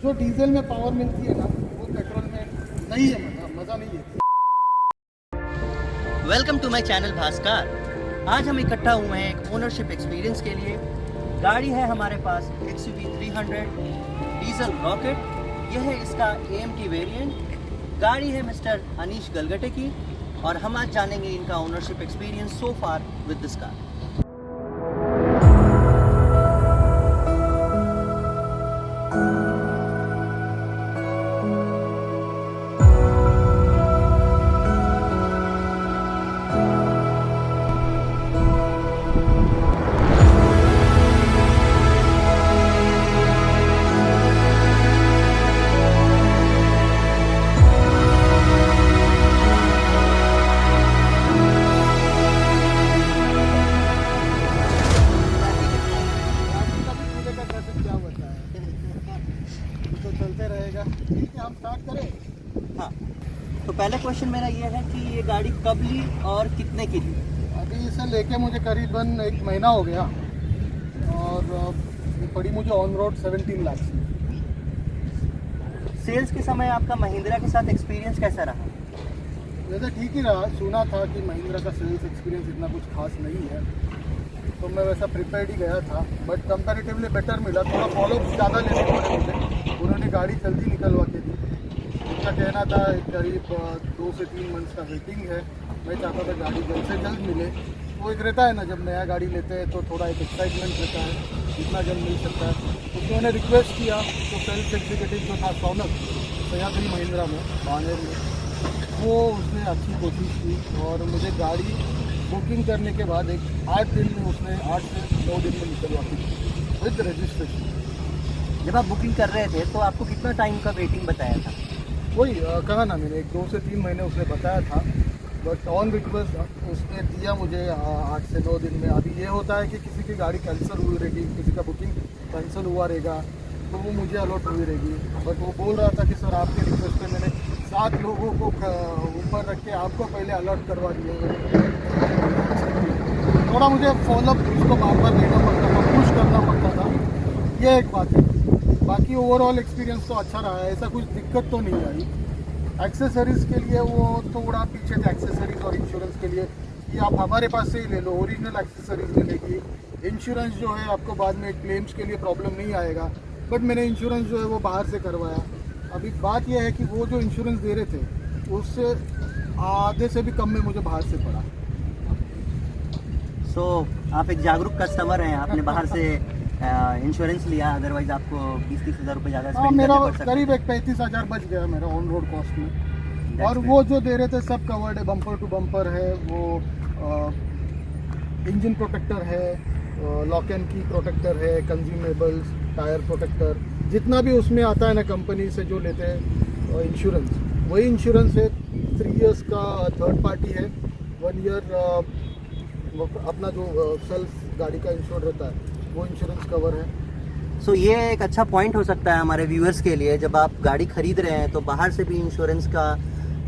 जो डीजल में पावर मिलती है ना, वो पेट्रोल में नहीं है। मज़ा नहीं है। Welcome to my channel Bhaskar. आज हम इकट्ठा हुए हैं एक ओनरशिप एक्सपीरियंस के लिए। गाड़ी है हमारे पास XUV 300 डीजल रॉकेट। यह है इसका AMT वेरिएंट। गाड़ी है मिस्टर अनीश गलगटे की और हम आज जानेंगे इनका ownership experience so far with this car. तो चलते रहेगा। ठीक है, हम स्टार्ट करें। हाँ, तो पहला क्वेश्चन मेरा ये है कि ये गाड़ी कब ली और कितने की ली? अभी इसे लेके मुझे करीबन 1 महीना हो गया और ये पड़ी मुझे ऑन रोड 17 लाख। सेल्स के समय आपका महिंद्रा के साथ एक्सपीरियंस कैसा रहा? वैसे ठीक ही रहा। सुना था कि महिंद्रा का सेल्स एक्सपीरियंस इतना कुछ खास नहीं है, तो मैं वैसा प्रिपेयर्ड ही गया था, बट कंपैरेटिवली बेटर मिला। थोड़ा फॉलोअप ज़्यादा लेने पड़े मुझे। उन्होंने गाड़ी जल्दी निकलवा के दी। उनका कहना था करीब 2 से 3 मंथ्स का वेटिंग है। मैं चाहता था गाड़ी जल्द से जल्द मिले। वो एक रहता है ना, जब नया गाड़ी लेते हैं तो थोड़ा एक एक्साइटमेंट रहता है, जितना जल्द मिल सकता है। उसमें मैंने रिक्वेस्ट किया तो सेल्स एग्जीक्यूटिव जो था सौनक सह्याद्री महिंद्रा में बानेर में, वो उसने अच्छी कोशिश की और मुझे गाड़ी बुकिंग करने के बाद 8 दिन में उसने 8 से 9 दिन में निकलवा दी विद रजिस्ट्रेशन। जब आप बुकिंग कर रहे थे तो आपको कितना टाइम का वेटिंग बताया था? वही कहा ना मैंने, 2 से 3 महीने उसने बताया था, बट ऑन रिक्वेस्ट उसने दिया मुझे 8 से 9 दिन में। अभी ये होता है कि किसी की गाड़ी कैंसिल हुई रहेगी, किसी का बुकिंग कैंसिल हुआ रहेगा, तो वो मुझे अलॉट हुई रहेगी। बट वो बोल रहा था कि सर आपके रिक्वेस्ट पे मैंने 7 लोगों को ऊपर रख के आपको पहले अलॉट करवा दिए। थोड़ा मुझे फॉलोअप उसको बार बार लेना पड़ता था, पुश करना पड़ता था। ये एक बात है। बाकी ओवरऑल एक्सपीरियंस तो अच्छा रहा है, ऐसा कुछ दिक्कत तो नहीं आई। एक्सेसरीज़ के लिए वो थोड़ा पीछे थे, एक्सेसरीज़ और इंश्योरेंस के लिए कि आप हमारे पास से ही ले लो, ओरिजिनल एक्सेसरीज़ मिलेगी। इंश्योरेंस जो है आपको बाद में क्लेम्स के लिए प्रॉब्लम नहीं आएगा, बट मैंने इंश्योरेंस जो है वो बाहर से करवाया। अभी बात यह है कि वो जो इंश्योरेंस दे रहे थे उससे आधे से भी कम में मुझे बाहर से पड़ा। सो आप एक जागरूक कस्टमर हैं, आपने बाहर से इंश्योरेंस लिया, अदरवाइज आपको 20-30 हज़ार रुपये ज़्यादा स्पेंड मेरा करने पड़ सकते करीब 35,000 बच गया मेरा ऑन रोड कॉस्ट में। और great. वो जो दे रहे थे सब कवर्ड है, बम्पर टू बम्पर है, वो इंजन प्रोटेक्टर है, लॉक एंड की प्रोटेक्टर है, कंज्यूमेबल्स, टायर प्रोटेक्टर, जितना भी उसमें आता है ना कंपनी से जो लेते हैं इंश्योरेंस, वही इंश्योरेंस है। 3 इयर्स का थर्ड पार्टी है, 1 ईयर अपना जो सेल्फ गाड़ी का इंश्योर रहता है वो इंश्योरेंस कवर है। सो ये एक अच्छा पॉइंट हो सकता है हमारे व्यूअर्स के लिए। जब आप गाड़ी खरीद रहे हैं तो बाहर से भी इंश्योरेंस का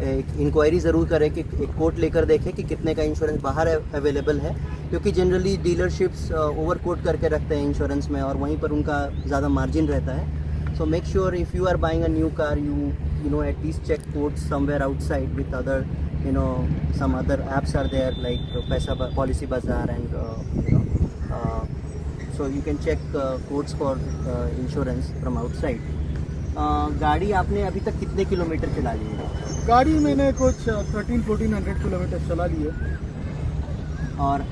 एक इंक्वायरी ज़रूर करें कि एक कोट लेकर देखें कि कितने का इंश्योरेंस बाहर अवेलेबल है, क्योंकि जनरली डीलरशिप्स ओवर कोट करके रखते हैं इंश्योरेंस में और वहीं पर उनका ज़्यादा मार्जिन रहता है। So make sure if you are buying a new car you know at least check quotes somewhere outside with other some other apps are there like Policy Bazaar and so you can check quotes for insurance from outside. गाड़ी आपने अभी तक कितने kilometre चला ली है? गाड़ी मैंने कुछ 1300-1400 किलोमीटर चला ली है। और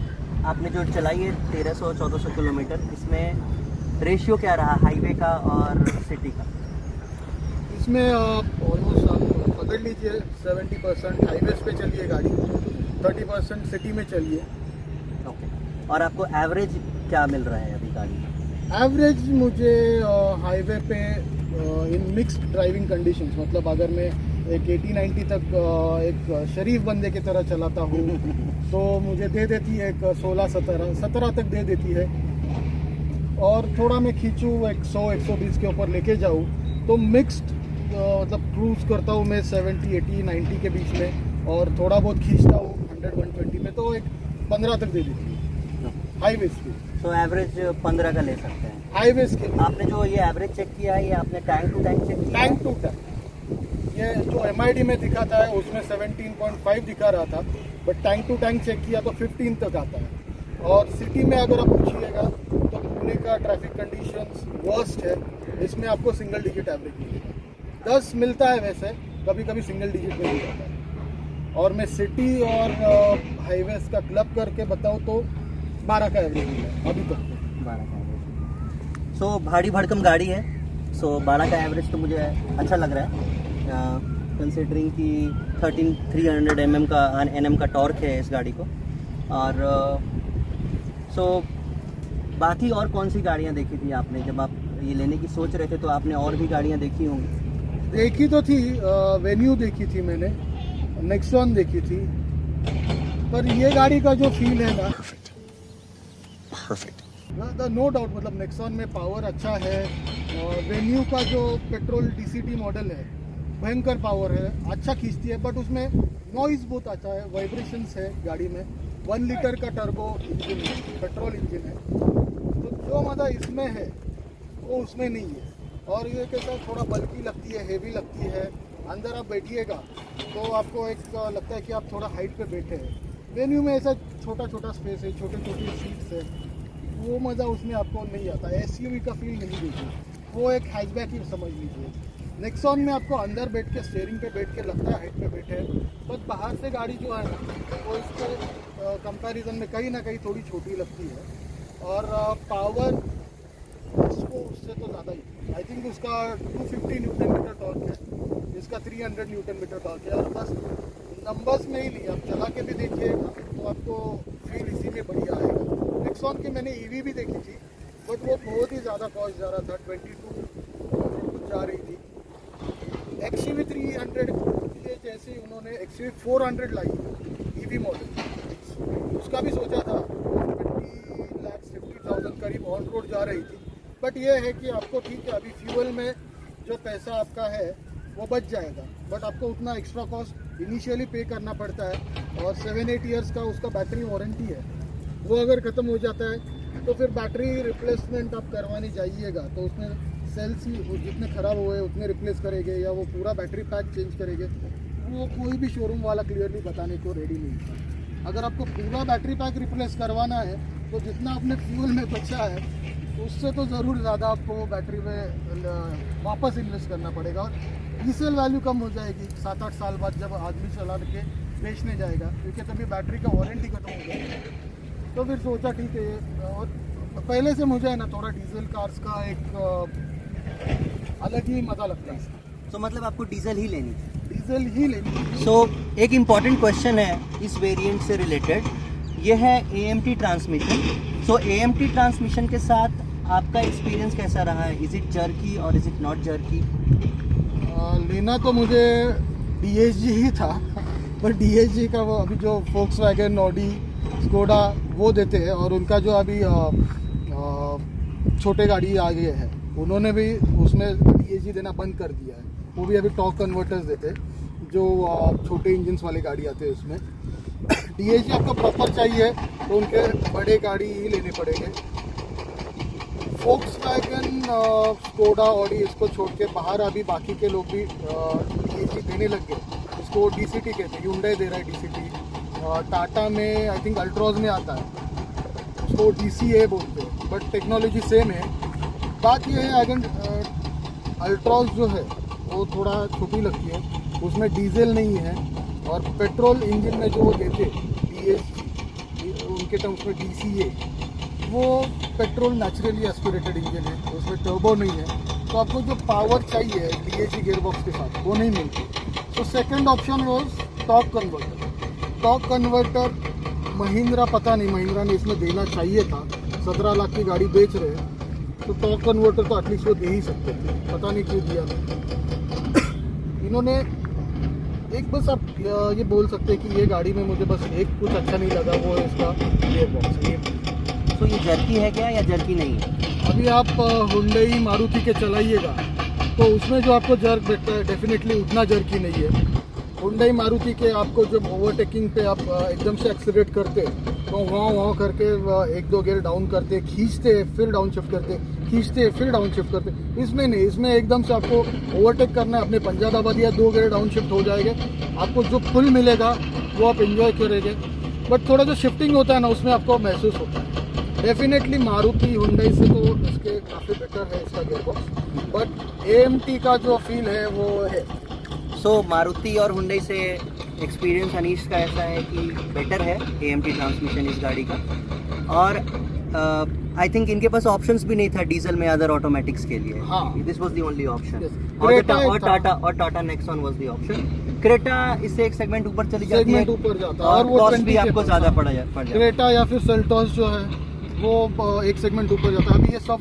आपने जो चलाई है 1300-1400 किलोमीटर, इसमें रेशियो क्या रहा हाईवे का और सिटी का? इसमें ऑलमोस्ट आप पकड़ लीजिए 70% हाईवेज पे चलिए गाड़ी, 30% सिटी में चलिए। ओके, और आपको एवरेज क्या मिल रहा है अभी गाड़ी में? एवरेज मुझे हाईवे पे इन मिक्स्ड ड्राइविंग कंडीशंस, मतलब अगर मैं एक 80-90 तक एक शरीफ बंदे की तरह चलाता हूँ तो मुझे दे देती है एक 16-17 तक दे देती है। और थोड़ा मैं खींचूँ 100-120 के ऊपर लेके जाऊँ तो मिक्स्ड मतलब क्रूज़ करता हूँ मैं 70-80-90 के बीच में, और थोड़ा बहुत खींचता हूँ 100-120 में तो एक 15 तक दे देती है हाईवे स्पीड। तो एवरेज 15 का ले सकते हैं। हाईवेज के लिए। आपने जो ये एवरेज चेक किया है, ये आपने टैंक टू टैंक चेक किया है? टैंक टू टैंक, ये जो MID में दिखाता है उसमें 17.5 दिखा रहा था, but tank to tank check किया तो 15 तक आता है। और सिटी में अगर आप पूछिएगा तो पुणे का ट्रैफिक कंडीशंस वर्स्ट है, इसमें आपको सिंगल डिजिट एवरेज मिलेगा। 10 मिलता है वैसे, कभी कभी सिंगल डिजिट में भी जाता है। और मैं सिटी और हाईवेज का क्लब करके बताऊँ तो 12 का एवरेज मिला है अभी तक। 12 का एवरेज। सो भारी भड़कम गाड़ी है, सो 12 का एवरेज तो मुझे अच्छा लग रहा है, कंसिडरिंग कि 1300 mm का NM का टॉर्क है इस गाड़ी को। और सो बाकी और कौन सी गाड़ियाँ देखी थी आपने जब आप ये लेने की सोच रहे थे? तो आपने और भी गाड़ियाँ देखी होंगी। देखी तो थी, वेन्यू देखी थी मैंने, नेक्सॉन देखी थी, पर ये गाड़ी का जो फील है ना, नो डाउट, मतलब नेक्सॉन में पावर अच्छा है, और वेन्यू का जो पेट्रोल DCT मॉडल है भयंकर पावर है, अच्छा खींचती है, बट उसमें नॉइज़ बहुत अच्छा है, वाइब्रेशंस है गाड़ी में। 1 लीटर का टर्बो इंजन है, पेट्रोल इंजन है, तो जो मज़ा इसमें है वो उसमें नहीं है। और ये कैसा थोड़ा बल्की लगती है, हेवी लगती है, अंदर आप बैठिएगा तो आपको एक लगता है कि आप थोड़ा हाइट पे बैठे हैं। वेन्यू में ऐसा छोटा छोटा स्पेस है, छोटे छोटे सीट्स है, वो मज़ा उसमें आपको नहीं आता। SUV का फील नहीं देती, वो एक हैचबैक ही समझ लीजिए। नेक्सॉन में आपको अंदर बैठ के, स्टीयरिंग पे बैठ के लगता है हाइट पे बैठे हैं, बट बाहर से गाड़ी जो है ना वो इसके कंपैरिजन में कहीं ना कहीं थोड़ी छोटी लगती है। और पावर इसको उससे तो ज़्यादा ही, आई थिंक उसका 250 न्यूटन मीटर टॉर्क है, इसका 300 न्यूटन मीटर टॉर्क है। और बस नंबर्स में ही नहीं, आप चला के भी देखिएगा तो आपको फील इसी में बढ़िया आएगा। नेक्सॉन की मैंने EV भी देखी थी, बट वो बहुत ही ज़्यादा कॉस्ट जा रहा था, 22 जा रही थी। XUV 300 के जैसे उन्होंने XUV 400 लाई EV मॉडल, उसका भी सोचा था 20,50,000 करीब ऑन रोड जा रही थी। बट ये है कि आपको ठीक है, अभी फ्यूल में जो पैसा आपका है वो बच जाएगा, बट आपको उतना एक्स्ट्रा कॉस्ट इनिशियली पे करना पड़ता है। और 7-8 ईयर्स का उसका बैटरी वारंटी है, वो अगर ख़त्म हो जाता है तो फिर बैटरी रिप्लेसमेंट आप करवाने जाइएगा तो उसमें सेल्स ही जितने ख़राब हुए उतने रिप्लेस करेंगे, या वो पूरा बैटरी पैक चेंज करेंगे, वो कोई भी शोरूम वाला क्लियरली बताने को रेडी नहीं था। अगर आपको पूरा बैटरी पैक रिप्लेस करवाना है तो जितना आपने फ्यूल में बचा है उससे तो ज़रूर ज़्यादा आपको बैटरी में वापस इन्वेस्ट करना पड़ेगा। और रीसेल वैल्यू कम हो जाएगी 7-8 साल बाद जब आदमी चला के बेचने जाएगा, क्योंकि तभी बैटरी का वारंटी खत्म हो जाएगा। तो फिर सोचा ठीक है, और पहले से मुझे है ना थोड़ा डीजल कार्स का एक अलग ही मज़ा लगता है। तो मतलब आपको डीजल ही लेनी थी? डीजल ही लेनी थी। सो एक इम्पॉर्टेंट क्वेश्चन है इस वेरिएंट से रिलेटेड, ये है AMT ट्रांसमिशन। सो AMT ट्रांसमिशन के साथ आपका एक्सपीरियंस कैसा रहा है? इज़ इट जर्की और इज़ इट नॉट जर्की? लेना तो मुझे DSG ही था, पर DSG का वो अभी जो Volkswagen, Audi, Skoda वो देते हैं, और उनका जो अभी छोटे गाड़ी आ गए हैं उन्होंने भी उसमें DSG देना बंद कर दिया है। वो भी अभी टॉर्क कन्वर्टर्स देते हैं, जो छोटे इंजन्स वाली गाड़ी आते हैं उसमें। DSG आपको प्रॉपर चाहिए तो उनके बड़े गाड़ी ही लेने पड़ेंगे। Volkswagen, Skoda, Audi इसको छोड़ के बाहर अभी बाकी के लोग भी DSG देने लग गए। इसको DCT कहते हैं, Hyundai दे रहा है DCT, टाटा में आई थिंक अल्ट्रॉज में आता है, उसको DCA बोलते हैं, बट टेक्नोलॉजी सेम है। बात ये है अगर अल्ट्रॉज जो है वो थोड़ा छोटी लगती है, उसमें डीजल नहीं है, और पेट्रोल इंजन में जो वो देते DSG उनके टर्म्स में DCA, वो पेट्रोल नेचुरली एस्पिरेटेड इंजन है, उसमें टर्बो नहीं है, तो आपको जो पावर चाहिए DSG गियरबॉक्स के साथ वो नहीं मिलती। तो second option was torque converter. Torque converter Mahindra, पता नहीं महिंद्रा ने इसमें देना चाहिए था, 17 लाख की गाड़ी बेच रहे हैं तो टॉर्क कन्वर्टर तो एटलीस्ट वो दे ही सकते थे, पता नहीं क्यों दिया नहीं इन्होंने। एक बस आप ये बोल सकते हैं कि ये गाड़ी में मुझे बस एक कुछ अच्छा नहीं लगा, वो है इसका गियरबॉक्स। ये तो ये जर्की है क्या या जर्की नहीं है? अभी आप हुंडई मारुति के चलाइएगा तो उसमें जो आपको जर्क बैठता है डेफिनेटली उतना जर्की नहीं है। हुंडई मारुति के आपको जब ओवरटेकिंग पे आप एकदम से एक्सीलरेट करते हैं तो वहाँ करके एक दो गियर डाउन करते, खींचते फिर डाउन शिफ्ट करते, खींचते फिर डाउन शिफ्ट करते। इसमें नहीं, इसमें एकदम से आपको ओवरटेक करना है, अपने पंजा दबा दिया, 2 गियर डाउन शिफ्ट हो जाएंगे, आपको जो पुल मिलेगा वो आप एंजॉय करेंगे। बट थोड़ा जो शिफ्टिंग होता है ना, उसमें आपको महसूस होता है। डेफिनेटली मारुति हुंडई से तो इसके काफ़ी बेटर है इसका गियरबॉक्स, बट AMT का जो फील है वो है। सो मारुति और हुंडई से एक्सपीरियंस अनीश का ऐसा है कि बेटर है AMT ट्रांसमिशन इस गाड़ी का। और आई थिंक इनके पास ऑप्शंस भी नहीं था डीजल में अदर ऑटोमेटिक्स के लिए। हाँ। This was the only option. Yes. और Creta और Tata Nexon was the option. Creta इससे एक सेगमेंट ऊपर चली जाती है, सेगमेंट ऊपर जाता है और वो कॉस्ट 20 भी के आपको पास। ज़्यादा पड़ जाता है। क्रेटा या फिर सेल्टॉस जो है वो एक सेगमेंट ऊपर जाता है। अभी ये सब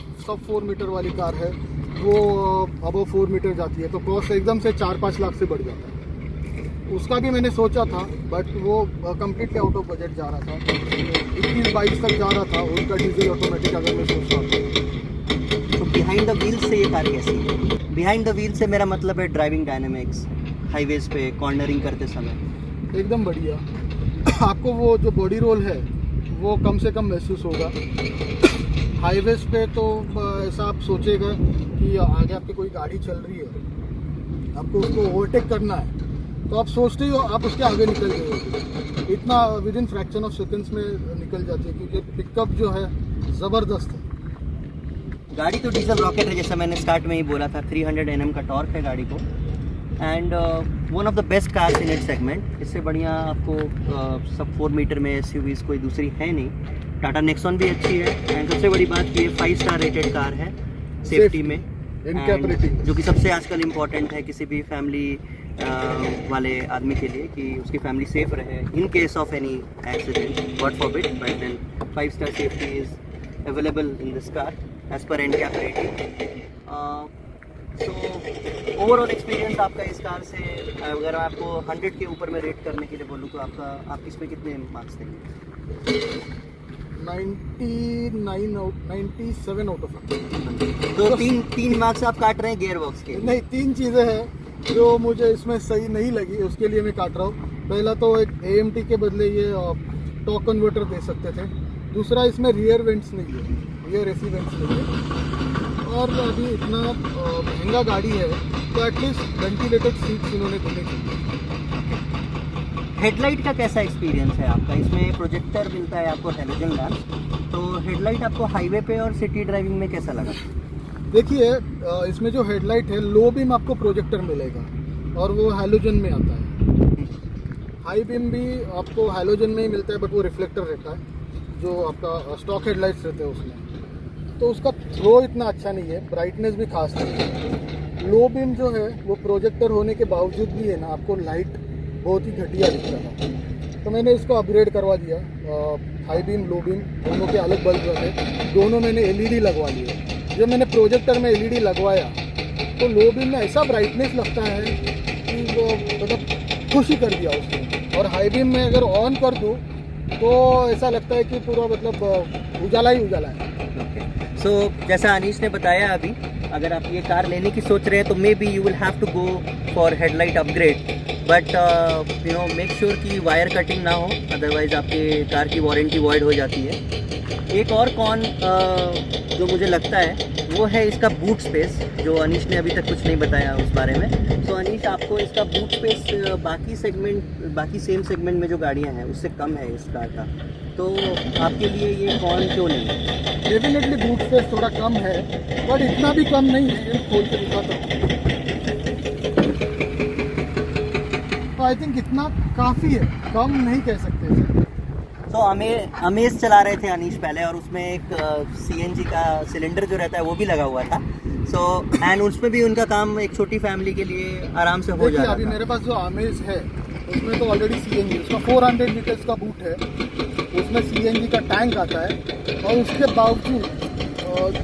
4 मीटर वाली कार है, वो अब 4 मीटर जाती है, तो कॉस्ट एकदम से 4-5 लाख से बढ़ जाता है। उसका भी मैंने सोचा था, बट वो कम्प्लीटली आउट ऑफ बजट जा रहा था, 21-22 तक जा रहा था उसका डीजल ऑटोमेटिक, अगर मैं सोच रहा था। तो बिहाइंड द व्हील से ये कार कैसी है? बिहाइंड द व्हील से मेरा मतलब है ड्राइविंग डायनेमिक्स, हाईवेज पे कॉर्नरिंग करते समय। एकदम बढ़िया। आपको वो जो बॉडी रोल है वो कम से कम महसूस होगा। हाईवेज पे तो ऐसा आप सोचेगा कि आगे आपकी कोई गाड़ी चल रही है, आपको उसको ओवरटेक करना है, तो आप सोचते ही हो आप उसके आगे निकल गए। इतना with in fraction of seconds में निकल जाती है, क्योंकि पिकअप जो है ज़बरदस्त है। गाड़ी तो डीजल रॉकेट है, जैसा मैंने स्टार्ट में ही बोला था। 300 Nm का टॉर्क है गाड़ी को, and one of the best cars in it segment. इससे बढ़िया आपको सब 4 मीटर में SUVs कोई दूसरी है नहीं। टाटा नेक्सॉन भी अच्छी है, एंड सबसे बड़ी बात कि ये 5 स्टार रेटेड कार है सेफ्टी में, इनकैप रेटिंग, जो कि सबसे आजकल इम्पोर्टेंट है किसी भी फैमिली वाले आदमी के लिए, कि उसकी फैमिली सेफ रहे in case of any accident, god forbid, but then 5 star safety is available in this car as per NCAP rating. So overall experience आपका इस कार से, अगर आपको 100 के ऊपर में रेट करने के लिए बोलूँ तो आप इसमें कितने मार्क्स देंगे? 97 आउट ऑफ 100। तो तीन मार्क्स आप काट रहे हैं गियर बॉक्स के? नहीं, 3 चीज़ें हैं जो मुझे इसमें सही नहीं लगी, उसके लिए मैं काट रहा हूँ। पहला तो एक AMT के बदले ये टॉर्क कन्वर्टर दे सकते थे। दूसरा, इसमें रियर वेंट्स नहीं है, रियर AC वेंट्स नहीं है। और अभी इतना महंगा गाड़ी है तो एटलीस्ट वेंटिलेटेड सीट्स इन्होंने देने चाहिए। हेडलाइट का कैसा एक्सपीरियंस है आपका? इसमें प्रोजेक्टर मिलता है आपको, हेलोजन लैम्प, तो हेडलाइट आपको हाईवे पे और सिटी ड्राइविंग में कैसा लगा? देखिए, इसमें जो हेडलाइट है, लो बीम आपको प्रोजेक्टर मिलेगा और वो हैलोजन में आता है। हाई बीम भी आपको हैलोजन में ही मिलता है, बट वो रिफ्लेक्टर रहता है, जो आपका स्टॉक हेडलाइट्स रहते हैं उसमें। तो उसका थ्रो इतना अच्छा नहीं है, ब्राइटनेस भी खास नहीं है। लो बीम जो है वो प्रोजेक्टर होने के बावजूद भी है ना, आपको लाइट बहुत ही घटिया दिखता था। तो मैंने इसको अपग्रेड करवा दिया, हाई बीम लो बीम दोनों के अलग बल्ब रहते, दोनों मैंने LED लगवा लिए। जब मैंने प्रोजेक्टर में LED लगवाया तो लो बीम में ऐसा ब्राइटनेस लगता है कि वो मतलब खुश ही कर दिया उसने। और हाई बीम में अगर ऑन कर दूँ तो ऐसा लगता है कि पूरा मतलब उजाला ही उजाला है। सो जैसा अनीश ने बताया अभी, अगर आप ये कार लेने की सोच रहे हैं तो maybe you will have to go for headlight upgrade, but you know make sure कि वायर कटिंग ना हो, अदरवाइज आपके कार की वारंटी वॉइड हो जाती है। एक और कॉन जो मुझे लगता है वो है इसका बूट स्पेस, जो अनीश ने अभी तक कुछ नहीं बताया उस बारे में। तो अनीश, आपको इसका बूट स्पेस बाकी सेम सेगमेंट में जो गाड़ियाँ हैं उससे कम है इस कार का, तो आपके लिए ये कॉन क्यों नहीं है? डेफिनेटली बूट स्पेस थोड़ा कम है, बट इतना भी कम नहीं है। खोल के दिखाता हूँ, तो आई थिंक इतना काफ़ी है, कम नहीं कह सकते इसे। तो अमेज चला रहे थे अनीश पहले, और उसमें एक CNG का सिलेंडर जो रहता है वो भी लगा हुआ था। सो एंड उसमें भी उनका काम एक छोटी फैमिली के लिए आराम से हो जाता है। अभी मेरे पास जो अमेज है उसमें तो ऑलरेडी CNG, उसका 400 लीटर्स का बूट है, उसमें CNG का टैंक आता है। और उसके बावजूद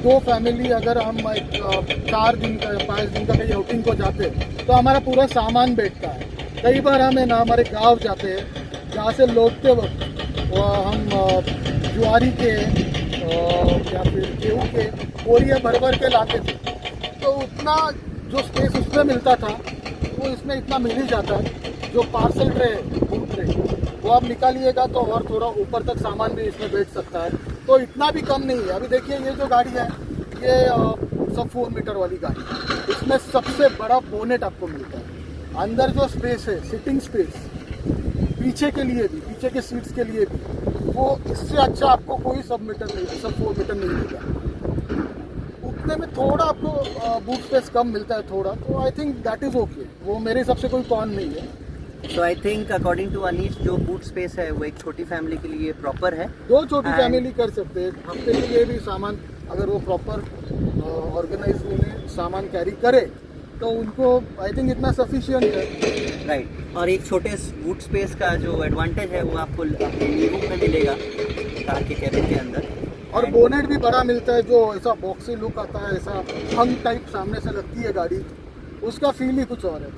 2 फैमिली अगर हम 4 दिन का 5 दिन का कहीं आउटिंग को जाते तो हमारा पूरा सामान बैठता है। कई बार हम है ना हमारे गांव जाते हैं, जहाँ से लौटते वक्त हम ज्वारी के या फिर गेहूँ के बोरियाँ भर भर के लाते थे, तो उतना जो स्पेस उसमें मिलता था वो इसमें इतना मिल ही जाता है। जो पार्सल ट्रे, फूड ट्रे, वो आप निकालिएगा तो और थोड़ा ऊपर तक सामान भी इसमें बैठ सकता है, तो इतना भी कम नहीं है। अभी देखिए ये जो गाड़ी है ये सब 4 मीटर वाली गाड़ी है, इसमें सबसे बड़ा बोनेट आपको मिलता है। अंदर जो स्पेस है, सिटिंग स्पेस, पीछे के लिए भी, पीछे के सीट्स के लिए भी, वो इससे अच्छा आपको कोई सब 4 मीटर नहीं मिलेगा। उतने में थोड़ा आपको बूट स्पेस कम मिलता है थोड़ा, तो I think that is okay. वो मेरे हिसाब से कोई कॉन नहीं है। तो I think according to Anish जो बूट स्पेस है वो एक छोटी फैमिली के लिए प्रॉपर है। 2 छोटी फैमिली कर सकते हैं। हफ्ते के लिए भी सामान अगर वो प्रॉपर ऑर्गेनाइज में सामान कैरी करे तो उनको आई थिंक इतना सफिशिएंट है। राइट। और एक छोटे बूट स्पेस का जो एडवांटेज है वो आपको अपने नी रूम में मिलेगा कार के कैबिन के अंदर। और बोनेट भी बड़ा मिलता है, जो ऐसा बॉक्सी लुक आता है, ऐसा हंग टाइप सामने से लगती है गाड़ी, उसका फील ही कुछ और है।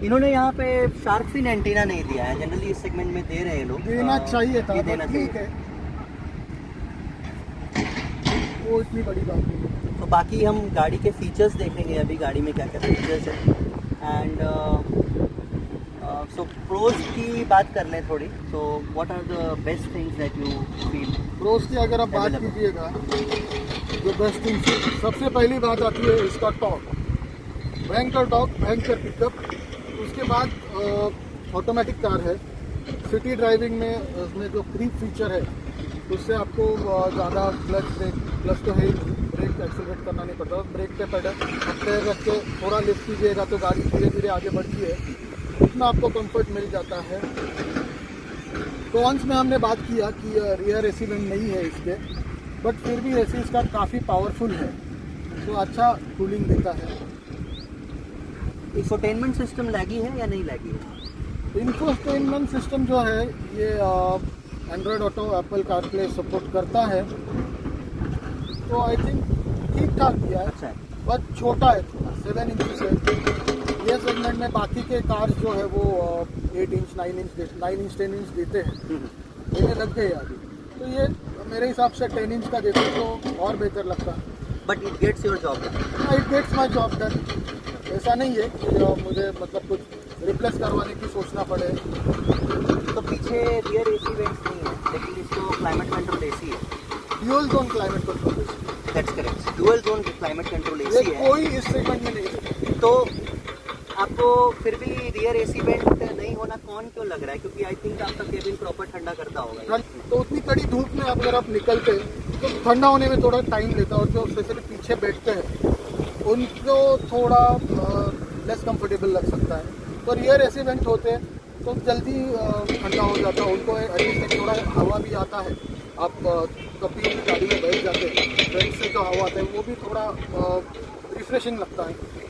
इन्होंने यहाँ पे शार्क फिन एंटीना नहीं दिया है, जनरली इस सेगमेंट में दे रहे हैं लोग। देना चाहिए था, देना ठीक है, वो इतनी बड़ी बात नहीं है। तो बाकी हम गाड़ी के फीचर्स देखेंगे अभी, गाड़ी में क्या क्या फीचर्स है। एंड सो प्रोज की बात कर लें थोड़ी। So what are the best things that you feel? Pros की अगर आप बात कीजिएगा, जो बेस्ट थिंग्स, सबसे पहली बात आती है इसका टॉर्क, भयंकर टॉर्क, भयंकर पिकअप। उसके बाद ऑटोमेटिक कार है, सिटी ड्राइविंग में उसमें जो क्रीप फीचर है उससे आपको ज़्यादा क्लच तो है, ब्रेक एक्सीलरेट करना नहीं पड़ता, ब्रेक पे पैर रख के थोड़ा लिफ्ट कीजिएगा तो गाड़ी धीरे धीरे आगे बढ़ती है, उतना आपको कंफर्ट मिल जाता है। कॉन्स में हमने बात किया कि रियर एसी वेंट नहीं है इसके, बट फिर भी एसी इसका काफ़ी पावरफुल है, तो अच्छा कूलिंग देता है। इंफोटेनमेंट सिस्टम लैगी है या नहीं लैगी है? इंफोटेनमेंट सिस्टम जो है ये Android auto, Apple CarPlay support करता है, तो आई थिंक ठीक ठाक दिया है। अच्छा है, बट छोटा है, 7 इंच है ये सेगमेंट में। बाकी के कार्स जो है वो 8 इंच, 9 इंच 10 इंच देते हैं, ये लग गए अभी, तो ये मेरे हिसाब से 10 इंच का देते तो और बेहतर लगता। But it gets your job. It gets my job done. ऐसा नहीं है कि मुझे मतलब कुछ रिप्लेस करवाने की सोचना पड़े। तो पीछे रियर एसी वेंट्स नहीं है, लेकिन इसको क्लाइमेट कंट्रोल एसी है, dual zone climate control. That's correct, dual zone climate control ये एसी है। कोई इस सेगमेंट में नहीं है। तो आपको फिर भी रियर एसी वेंट नहीं होना कौन क्यों लग रहा है? क्योंकि आई थिंक आपका केबिन प्रॉपर ठंडा करता होगा। तो उतनी कड़ी धूप में अगर आप निकलते तो ठंडा होने में थोड़ा टाइम लेता, और जो स्पेशली पीछे बैठते हैं उनको थोड़ा लेस कंफर्टेबल लग सकता है। तो रियर एसी वेंट होते हैं तो जल्दी ठंडा हो जाता है, उनको एटलीस्ट थोड़ा हवा भी आता है। आप कभी गाड़ी में बैठ जाते हैं, फ्रंट से जो हवा आता है वो भी थोड़ा रिफ्रेशिंग लगता है।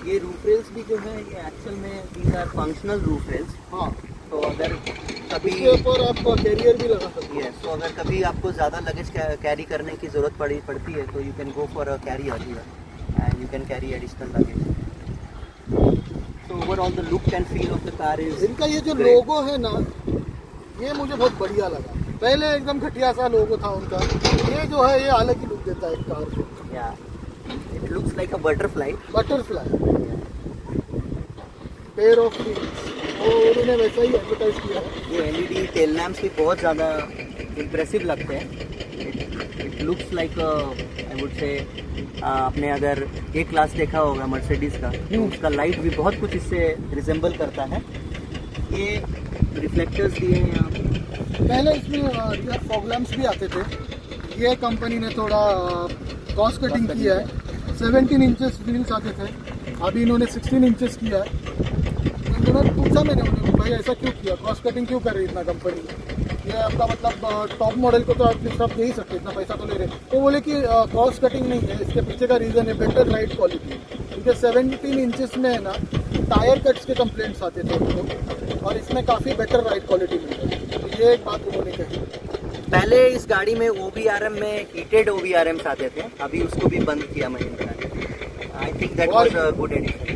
ये रूफ रेल्स भी जो है ये एक्चुअल में these are functional roof rails. हाँ, तो अगर कभी इसके ऊपर आप कैरियर भी लगा सकते हैं। तो अगर कभी आपको ज़्यादा लगेज कैरी करने की ज़रूरत पड़ती है तो you can go for a carrier and you can carry additional luggage. तो overall the look and feel of the car is, इनका ये जो लोगो है ना, ये मुझे बहुत बढ़िया लगा। पहले एकदम घटिया सा लोगो था उनका, ये जो है ये अलग ही लुक देता है एक कार को। या it looks like a butterfly. Pair of wings, वो उन्होंने वैसा ही एडवर्टाइज किया है। ये एलईडी टेल लैम्प्स भी बहुत ज़्यादा इम्प्रेसिव लगते हैं। It looks like I would say, आपने अगर ए क्लास देखा होगा मर्सिडीज़ का, तो उसका लाइट भी बहुत कुछ इससे रिजेंबल करता है। ये रिफ्लेक्टर्स दिए हैं यहाँ पे। पहले इसमें रियर फॉग लैम्प्स भी आते थे, ये कंपनी ने थोड़ा कॉस्ट कटिंग किया है। 17 इंचेस व्हील्स आते थे, अभी इन्होंने 16 इंचेस किया है। उन्होंने पूछा मैंने उन्हें, भाई ऐसा क्यों किया, कॉस्ट कटिंग क्यों कर रही है इतना कंपनी, ये आपका मतलब टॉप मॉडल को तो एटलीस्ट आप दे ही सकते, इतना पैसा तो ले रहे। तो बोले कि कॉस्ट कटिंग नहीं है, इसके पीछे का रीज़न है बेटर राइड क्वालिटी। क्योंकि 17 इंचेस में है ना, टायर कट्स के कंप्लेंट्स आते थे उनको, और इसमें काफ़ी बेटर राइड क्वालिटी मिलती है। तो ये एक बात उन्होंने कही। पहले इस गाड़ी में OBRM में हीटेड OBRMs आते थे, अभी उसको भी बंद किया महिंद्रा ने। I think that was a good addition.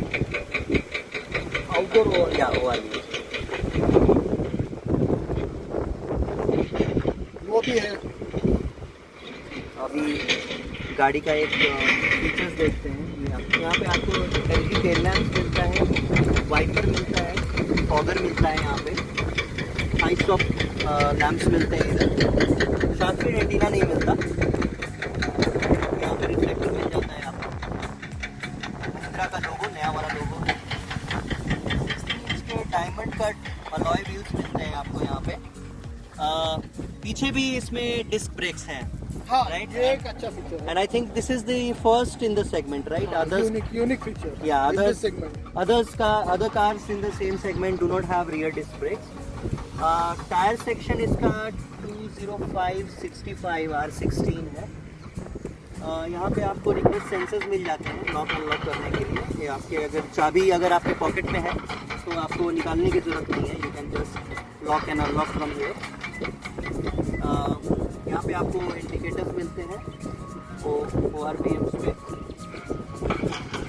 Outdoor या वो वाली वो भी है। अभी गाड़ी का एक फीचर्स देखते हैं। यहाँ पे आपको एलईडी टेल लैम्प्स मिलता है, वाइपर मिलता है, फॉगर मिलता है यहाँ पे, हाई स्टॉप लैंप्स मिलते हैं इधर, साथ में रेटिना नहीं मिलता। यहाँ पे रिफ्लेक्टर मिल जाता है आपको, महिंद्रा का लोगो, नया वाला लोगो। 16 इंच के डायमंड कट अलॉय व्हील्स मिलते हैं आपको यहाँ पे। पीछे भी इसमें डिस्क ब्रेक्स हैं, हाँ, right? ये एक अच्छा फीचर है। And I think this is the first in the segment, right? Others, unique feature. yeah, in others, this segment. other cars in the same segment do not have rear disc brakes. Tire section इसका 205/65 R16 है। यहाँ पे आपको request sensors मिल जाते हैं lock unlock करने के लिए। ये आपके अगर चाबी अगर आपके पॉकेट में है तो आपको निकालने की ज़रूरत नहीं है, you can just lock and unlock from here. यहाँ पे आपको इंडिकेटर्स मिलते हैं ORPMs पे।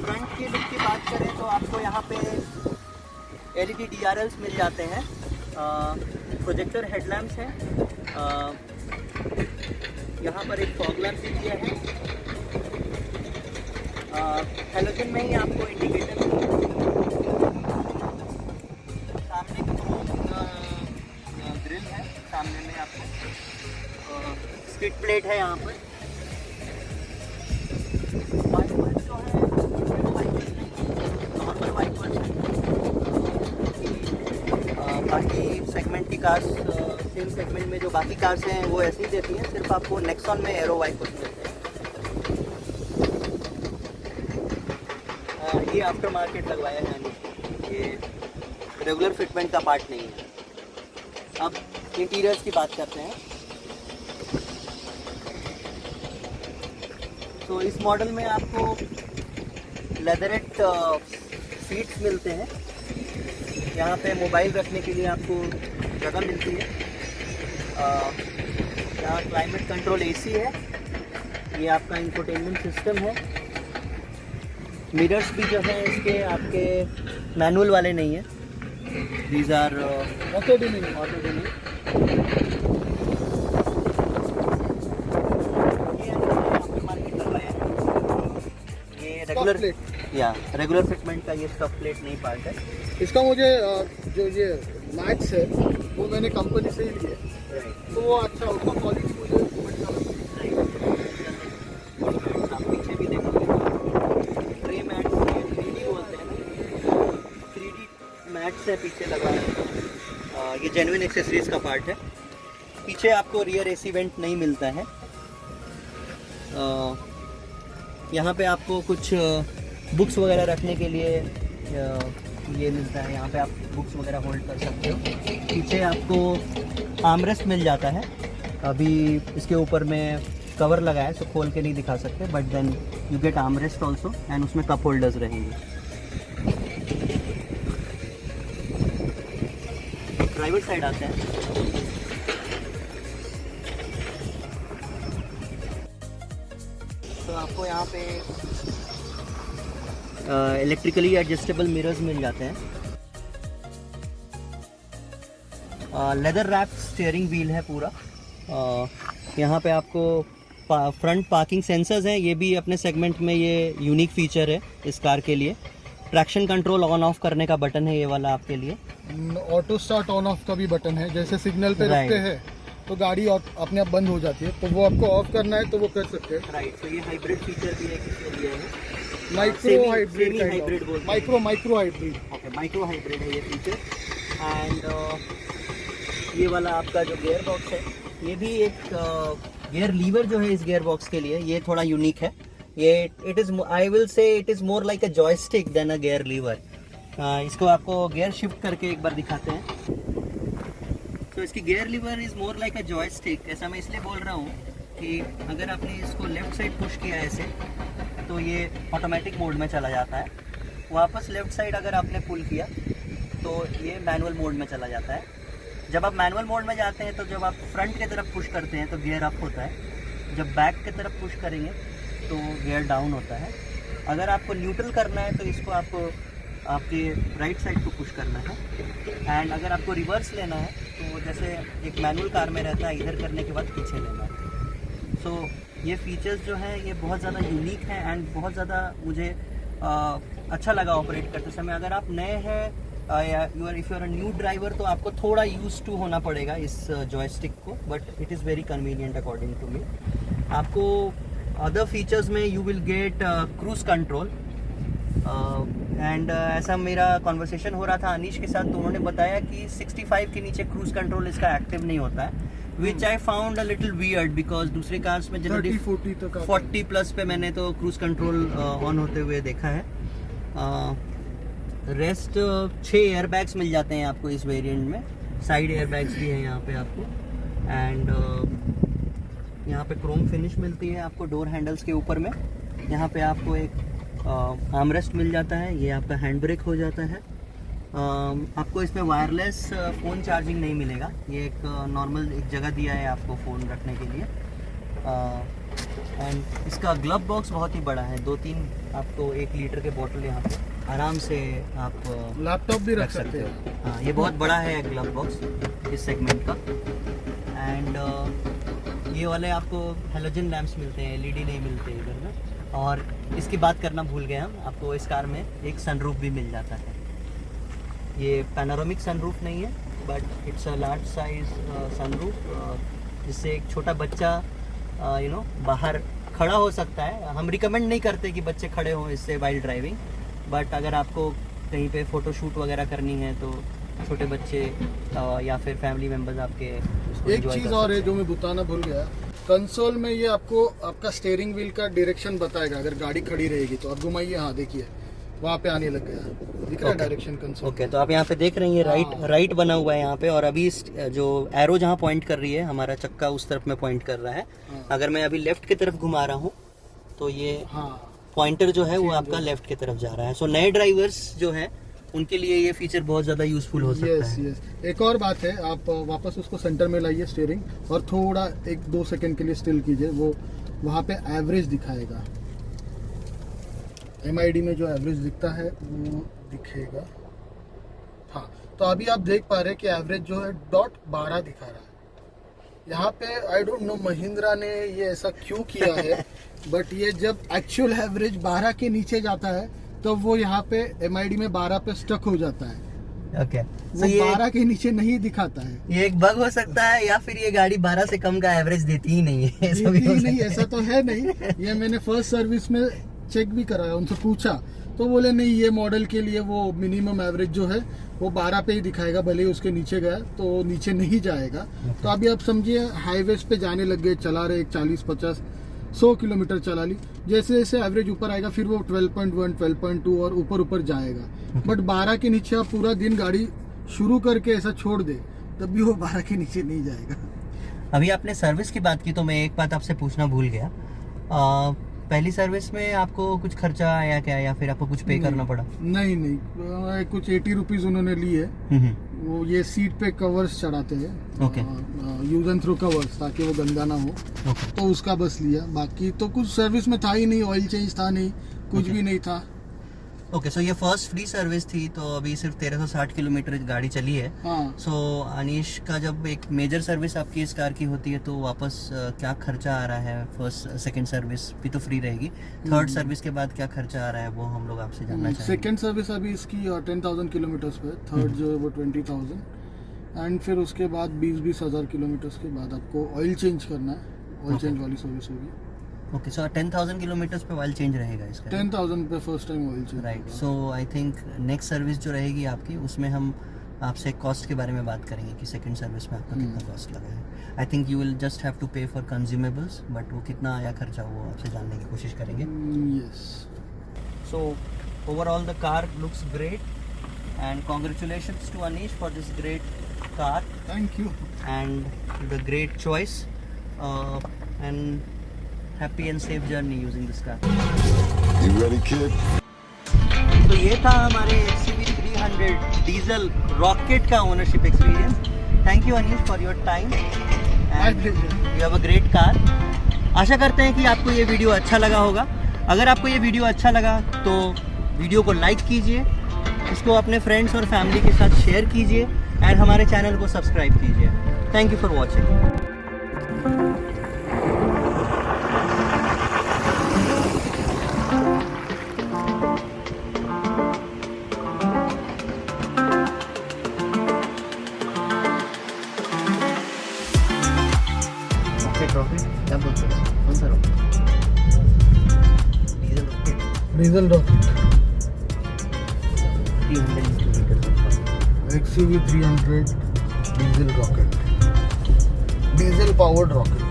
फ्रंट के लुक की बात करें तो आपको यहाँ पे LED DRLs मिल जाते हैं, प्रोजेक्टर हेडलैम्प्स हैं, यहाँ पर एक फॉग लैम्प भी दिया है। हैलोजन में ही आपको इंडिकेटर सामने ग्रिल है, सामने में आपको स्किड प्लेट है यहाँ पर। वाइपर्स जो है नॉर्मल वाइपर्स है। बाकी सेगमेंट की कार्स सेम सेगमेंट में जो बाकी कार्स हैं वो ऐसे ही देती हैं, सिर्फ आपको नेक्सॉन में एरो वाइपर्स मिलते हैं। ये आफ्टर मार्केट लगवाया है, यानी ये रेगुलर फिटमेंट का पार्ट नहीं है। अब इंटीरियर्स की बात करते हैं। तो इस मॉडल में आपको लेदरेट सीट्स मिलते हैं, यहाँ पे मोबाइल रखने के लिए आपको जगह मिलती है। यहाँ क्लाइमेट कंट्रोल AC है, ये आपका इंफोटेनमेंट सिस्टम है। मिरर्स भी जो है इसके आपके मैनुअल वाले नहीं है, दीज आर ऑटो डिमिंग। ये रेगुलर फिटमेंट का ये स्टॉप प्लेट नहीं पार्ट है। इसका मुझे जो ये मैक्स है वो मैंने कंपनी से ही लिया है, तो वो अच्छा, उसका क्वालिटी मुझे अच्छा लगा। आप पीछे भी देखोगे ट्रे मैट 3D बोलते हैं ना, 3D मैट्स है पीछे लगा है। ये जेन्युइन एक्सेसरीज का पार्ट है। पीछे आपको रियर AC वेंट नहीं मिलता है। यहाँ पे आपको कुछ बुक्स वगैरह रखने के लिए ये मिलता है, यहाँ पे आप बुक्स वगैरह होल्ड कर सकते हो। पीछे आपको आर्मरेस्ट मिल जाता है। अभी इसके ऊपर में कवर लगा है, सो खोल के नहीं दिखा सकते, but then you get armrest also, and उसमें कप होल्डर्स रहेंगे। ड्राइवर साइड आते हैं। तो आपको यहाँ पे इलेक्ट्रिकली एडजस्टेबल मिरर्स मिल जाते हैं। लेदर रैप स्टीयरिंग व्हील है पूरा। यहाँ पे आपको फ्रंट पार्किंग सेंसर्स हैं, ये भी अपने सेगमेंट में ये यूनिक फीचर है इस कार के लिए। ट्रैक्शन कंट्रोल ऑन ऑफ करने का बटन है ये वाला आपके लिए। ऑटो स्टार्ट ऑन ऑफ का भी बटन है, जैसे सिग्नल पे रुकते हैं तो गाड़ी अपने आप बंद हो जाती है, तो वो आपको ऑफ करना है तो वो कर सकते हैं। राइट, तो ये हाइब्रिड फीचर भी है, किसने लिया है? माइक्रो हाइब्रिड बोलते हैं। Micro hybrid. Okay, micro hybrid है ये फीचर। एंड ये वाला आपका जो गियर बॉक्स है, ये भी एक गियर लीवर जो है इस गियर बॉक्स के लिए, ये थोड़ा यूनिक है। ये it is, I will say it is more like a joystick than a gear lever. इसको आपको गियर शिफ्ट करके एक बार दिखाते हैं। तो इसकी gear lever is more like a joystick. ऐसा मैं इसलिए बोल रहा हूँ कि अगर आपने इसको लेफ़्ट साइड पुश किया ऐसे, तो ये ऑटोमेटिक मोड में चला जाता है। वापस लेफ़्ट साइड अगर आपने पुल किया तो ये मैनुअल मोड में चला जाता है। जब आप मैनुअल मोड में जाते हैं तो जब आप फ्रंट की तरफ पुश करते हैं तो गियर अप होता है, जब बैक की तरफ पुश करेंगे तो गियर डाउन होता है। अगर आपको न्यूट्रल करना है तो इसको आपको आपके राइट साइड को पुश करना है। एंड अगर आपको रिवर्स लेना है तो जैसे एक मैनुअल कार में रहता है, इधर करने के बाद पीछे लेना है। सो ये फीचर्स जो हैं ये बहुत ज़्यादा यूनिक हैं एंड बहुत ज़्यादा मुझे अच्छा लगा ऑपरेट करते समय। अगर आप नए हैं if you are a new driver तो आपको थोड़ा यूज टू होना पड़ेगा इस जॉयस्टिक को, but it is very convenient according to me. आपको अदर फीचर्स में you will get cruise control, and ऐसा मेरा कॉन्वर्सेशन हो रहा था अनीश के साथ, तो उन्होंने बताया कि 65 के नीचे क्रूज कंट्रोल इसका एक्टिव नहीं होता है, which I found a little weird because दूसरे कार्स में जनरली 40 प्लस पे मैंने तो क्रूज कंट्रोल ऑन होते हुए देखा है। रेस्ट 6 एयरबैग्स मिल जाते हैं आपको इस वेरिएंट में, साइड एयरबैग्स भी हैं यहाँ पे आपको, एंड यहाँ पे क्रोम फिनिश मिलती है आपको डोर हैंडल्स के ऊपर में। यहाँ पे आपको एक आर्मरेस्ट मिल जाता है, ये आपका हैंड ब्रेक हो जाता है। आपको इसमें वायरलेस फ़ोन चार्जिंग नहीं मिलेगा, ये एक नॉर्मल एक जगह दिया है आपको फ़ोन रखने के लिए। एंड इसका ग्लव बॉक्स बहुत ही बड़ा है, 2-3 आपको 1 लीटर के बोतल यहाँ पे आराम से आप लैपटॉप भी रख सकते हो। हाँ, ये बहुत बड़ा है ग्लव बॉक्स इस सेगमेंट का। एंड ये वाले आपको हेलोजन लैंप्स मिलते हैं, एलईडी नहीं मिलते इधर में। और इसकी बात करना भूल गए हम, आपको इस कार में एक सनरूफ भी मिल जाता है। ये पैनोरामिक सनरूफ नहीं है, but it's a large size sunroof, जिससे एक छोटा बच्चा बाहर खड़ा हो सकता है। हम रिकमेंड नहीं करते कि बच्चे खड़े हों इससे वाइल ड्राइविंग, बट अगर आपको कहीं पे फ़ोटो शूट वगैरह करनी है तो छोटे बच्चे या फिर फैमिली मेम्बर्स आपके एक चीज़ और है जो मैं बताना भूल गया, कंसोल में ये आपको आपका स्टीयरिंग व्हील का डायरेक्शन बताएगा। अगर गाड़ी खड़ी रहेगी तो आप घुमाइए, हाँ देखिए वहाँ पे आने लग गया, दिख रहा है डायरेक्शन कंसोल। ओके, तो आप यहाँ पे देख रहे हैं ये राइट बना हुआ है यहाँ पे, और अभी जो एरो जहाँ पॉइंट कर रही है हमारा चक्का उस तरफ में पॉइंट कर रहा है। अगर मैं अभी लेफ्ट की तरफ घुमा रहा हूँ तो ये पॉइंटर जो है वो आपका लेफ्ट की तरफ जा रहा है। सो नए ड्राइवर्स जो है उनके लिए ये फीचर बहुत ज़्यादा यूजफुल हो सकता है। यस। एक और बात है, आप वापस उसको सेंटर में लाइए स्टीयरिंग, और थोड़ा 1-2 सेकंड के लिए स्टिल कीजिए, वो वहाँ पे एवरेज दिखाएगा। MID में जो एवरेज दिखता है वो दिखेगा। हाँ, तो अभी आप देख पा रहे हैं कि एवरेज जो है .12 दिखा रहा है यहाँ पे। आई डोंट नो महिंद्रा ने ये ऐसा क्यों किया है, बट ये जब एक्चुअल एवरेज 12 के नीचे जाता है तो वो यहाँ पे MID में 12 पे स्टक हो जाता है। ओके, वो 12 के नीचे नहीं दिखाता है। ये एक बग हो सकता है, या फिर ये गाड़ी 12 से कम का एवरेज देती ही नहीं है। ऐसा तो है नहीं। ये मैंने फर्स्ट सर्विस में चेक भी कराया, उनसे पूछा तो बोले नहीं, ये मॉडल के लिए वो मिनिमम एवरेज जो है वो 12 पे ही दिखाएगा, भले ही उसके नीचे गया तो नीचे नहीं जाएगा। तो अभी आप समझिए हाईवेज पे जाने लग गए, चला रहे 40-50-100 किलोमीटर चला ली, जैसे जैसे एवरेज ऊपर आएगा फिर वो 12.1 12.2 और ऊपर जाएगा। बट 12 के नीचे आप पूरा दिन गाड़ी शुरू करके ऐसा छोड़ दे तब भी वो 12 के नीचे नहीं जाएगा। अभी आपने सर्विस की बात की तो मैं एक बात आपसे पूछना भूल गया, पहली सर्विस में आपको कुछ खर्चा आया क्या, या फिर आपको कुछ पे करना पड़ा? नहीं, कुछ 80 रुपीज उन्होंने लिए। वो ये सीट पे कवर्स चढ़ाते हैं, यूज एंड थ्रो कवर्स, ताकि वो गंदा ना हो। तो उसका बस लिया, बाकी तो कुछ सर्विस में था ही नहीं, ऑयल चेंज था नहीं, कुछ भी नहीं था। ओके, सो ये फर्स्ट फ्री सर्विस थी, तो अभी सिर्फ 1360 किलोमीटर गाड़ी चली है। सो अनीश का जब एक मेजर सर्विस आपकी इस कार की होती है तो वापस क्या खर्चा आ रहा है? फर्स्ट सेकंड सर्विस भी तो फ्री रहेगी, थर्ड सर्विस के बाद क्या खर्चा आ रहा है वो हम लोग आपसे जानना चाहेंगे। सेकंड सर्विस अभी इसकी 10,000 किलोमीटर्स पे, थर्ड जो है वो 20,000, एंड फिर उसके बाद 20-20 हज़ार किलोमीटर्स के बाद आपको ऑयल चेंज करना है, ऑयल चेंज वाली सर्विस होगी। ओके, सो 10,000 किलोमीटर्स पे ऑयल चेंज रहेगा इसका? 10,000 पे first time oil change. Right, so I think next service जो रहेगी आपकी उसमें हम आपसे कॉस्ट के बारे में बात करेंगे कि सेकंड सर्विस में आपका कितना कॉस्ट लगा है। I think you will just have to pay for consumables, but वो कितना आया खर्चा वो आपसे जानने की कोशिश करेंगे। Yes. So overall the car looks great and congratulations to Anish for this great car. Thank you and the great choice and happy and safe journey using this car. You ready, kid? तो ये था हमारे XCV 300 diesel rocket का ownership experience. Thank you Anish for your time and you have a great car. आशा करते हैं कि आपको ये वीडियो अच्छा लगा होगा। अगर आपको ये वीडियो अच्छा लगा तो वीडियो को लाइक कीजिए, इसको अपने फ्रेंड्स और फैमिली के साथ शेयर कीजिए एंड हमारे चैनल को सब्सक्राइब कीजिए। Thank you for watching. Diesel rocket 300 litre XUV 300 diesel rocket, diesel powered rocket.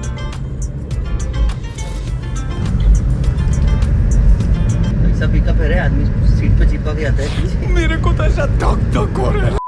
ऐसा पिकअप है रे, आदमी सीट पे चिपक जाता है। मेरे को तो ऐसा धक धक हो रहा है।